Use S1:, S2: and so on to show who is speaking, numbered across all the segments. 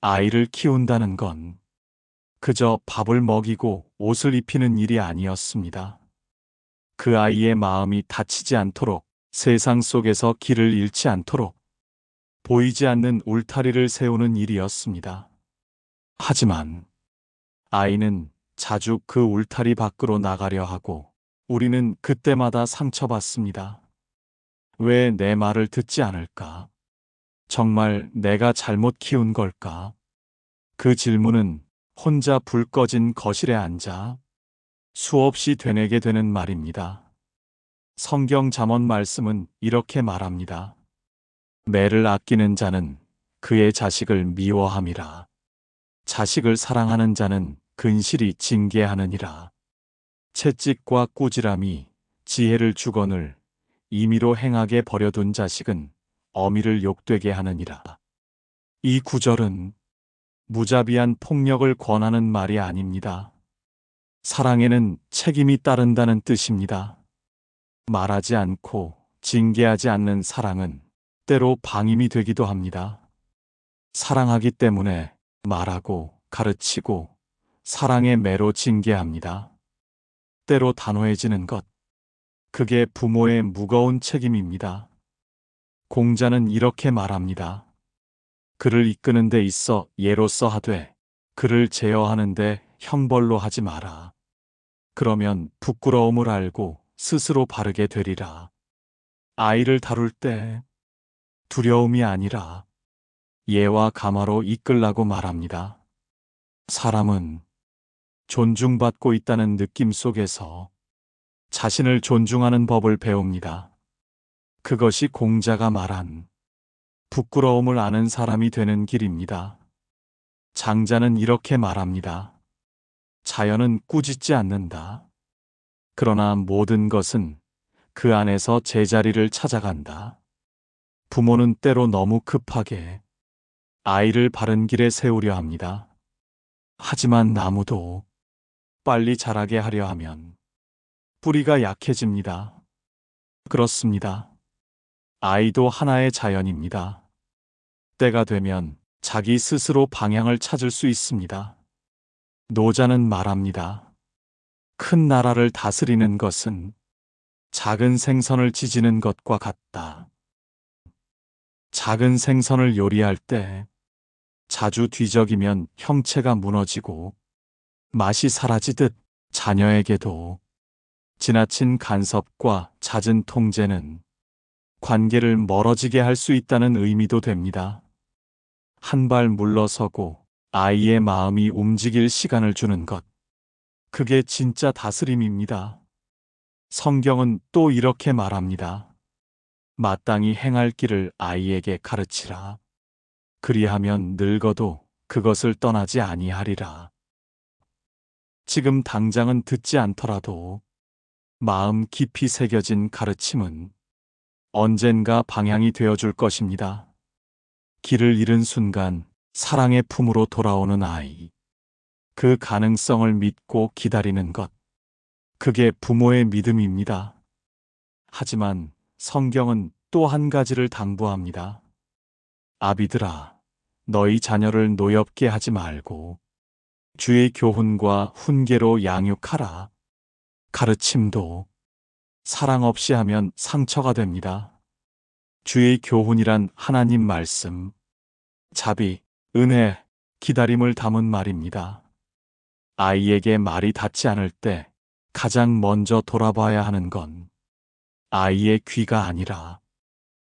S1: 아이를 키운다는 건 그저 밥을 먹이고 옷을 입히는 일이 아니었습니다. 그 아이의 마음이 다치지 않도록, 세상 속에서 길을 잃지 않도록 보이지 않는 울타리를 세우는 일이었습니다. 하지만 아이는 자주 그 울타리 밖으로 나가려 하고 우리는 그때마다 상처받습니다. 왜 내 말을 듣지 않을까? 정말 내가 잘못 키운 걸까? 그 질문은 혼자 불 꺼진 거실에 앉아 수없이 되뇌게 되는 말입니다. 성경 잠언 말씀은 이렇게 말합니다. 매를 아끼는 자는 그의 자식을 미워함이라. 자식을 사랑하는 자는 근실이 징계하느니라. 채찍과 꾸지람이 지혜를 주거늘 임의로 행하게 버려둔 자식은 어미를 욕되게 하느니라. 이 구절은 무자비한 폭력을 권하는 말이 아닙니다. 사랑에는 책임이 따른다는 뜻입니다. 말하지 않고 징계하지 않는 사랑은 때로 방임이 되기도 합니다. 사랑하기 때문에 말하고 가르치고 사랑의 매로 징계합니다. 때로 단호해지는 것, 그게 부모의 무거운 책임입니다. 공자는 이렇게 말합니다. 그를 이끄는 데 있어 예로써 하되 그를 제어하는 데 형벌로 하지 마라. 그러면 부끄러움을 알고 스스로 바르게 되리라. 아이를 다룰 때 두려움이 아니라 예와 감화로 이끌라고 말합니다. 사람은 존중받고 있다는 느낌 속에서 자신을 존중하는 법을 배웁니다. 그것이 공자가 말한 부끄러움을 아는 사람이 되는 길입니다. 장자는 이렇게 말합니다. 자연은 꾸짖지 않는다. 그러나 모든 것은 그 안에서 제자리를 찾아간다. 부모는 때로 너무 급하게 아이를 바른 길에 세우려 합니다. 하지만 나무도 빨리 자라게 하려 하면 뿌리가 약해집니다. 그렇습니다. 아이도 하나의 자연입니다. 때가 되면 자기 스스로 방향을 찾을 수 있습니다. 노자는 말합니다. 큰 나라를 다스리는 것은 작은 생선을 지지는 것과 같다. 작은 생선을 요리할 때 자주 뒤적이면 형체가 무너지고 맛이 사라지듯 자녀에게도 지나친 간섭과 잦은 통제는 관계를 멀어지게 할 수 있다는 의미도 됩니다. 한 발 물러서고 아이의 마음이 움직일 시간을 주는 것. 그게 진짜 다스림입니다. 성경은 또 이렇게 말합니다. 마땅히 행할 길을 아이에게 가르치라. 그리하면 늙어도 그것을 떠나지 아니하리라. 지금 당장은 듣지 않더라도 마음 깊이 새겨진 가르침은 언젠가 방향이 되어줄 것입니다. 길을 잃은 순간 사랑의 품으로 돌아오는 아이. 그 가능성을 믿고 기다리는 것. 그게 부모의 믿음입니다. 하지만 성경은 또 한 가지를 당부합니다. 아비들아, 너희 자녀를 노엽게 하지 말고 주의 교훈과 훈계로 양육하라. 가르침도 사랑 없이 하면 상처가 됩니다. 주의 교훈이란 하나님 말씀, 자비, 은혜, 기다림을 담은 말입니다. 아이에게 말이 닿지 않을 때 가장 먼저 돌아봐야 하는 건 아이의 귀가 아니라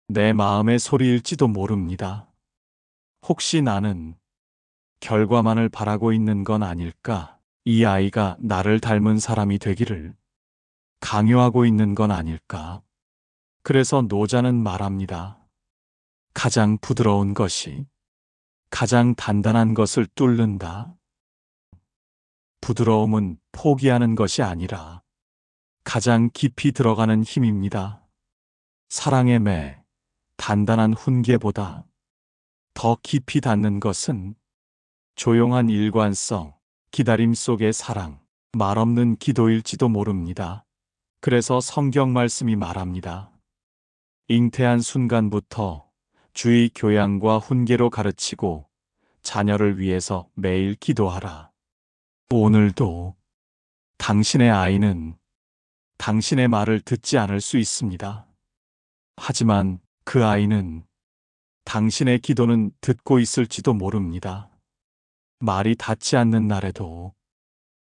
S1: 내 마음의 소리일지도 모릅니다. 혹시 나는 결과만을 바라고 있는 건 아닐까? 이 아이가 나를 닮은 사람이 되기를 강요하고 있는 건 아닐까? 그래서 노자는 말합니다. 가장 부드러운 것이 가장 단단한 것을 뚫는다. 부드러움은 포기하는 것이 아니라 가장 깊이 들어가는 힘입니다. 사랑의 매, 단단한 훈계보다 더 깊이 닿는 것은 조용한 일관성, 기다림 속의 사랑, 말없는 기도일지도 모릅니다. 그래서 성경 말씀이 말합니다. 잉태한 순간부터 주의 교양과 훈계로 가르치고 자녀를 위해서 매일 기도하라. 오늘도 당신의 아이는 당신의 말을 듣지 않을 수 있습니다. 하지만 그 아이는 당신의 기도는 듣고 있을지도 모릅니다. 말이 닿지 않는 날에도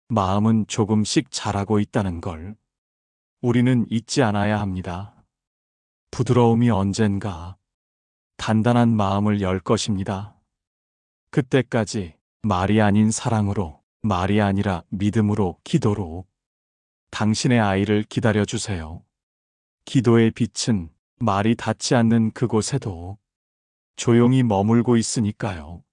S1: 마음은 조금씩 자라고 있다는 걸 우리는 잊지 않아야 합니다. 부드러움이 언젠가 단단한 마음을 열 것입니다. 그때까지 말이 아닌 사랑으로, 말이 아니라 믿음으로, 기도로 당신의 아이를 기다려 주세요. 기도의 빛은 말이 닿지 않는 그곳에도 조용히 머물고 있으니까요.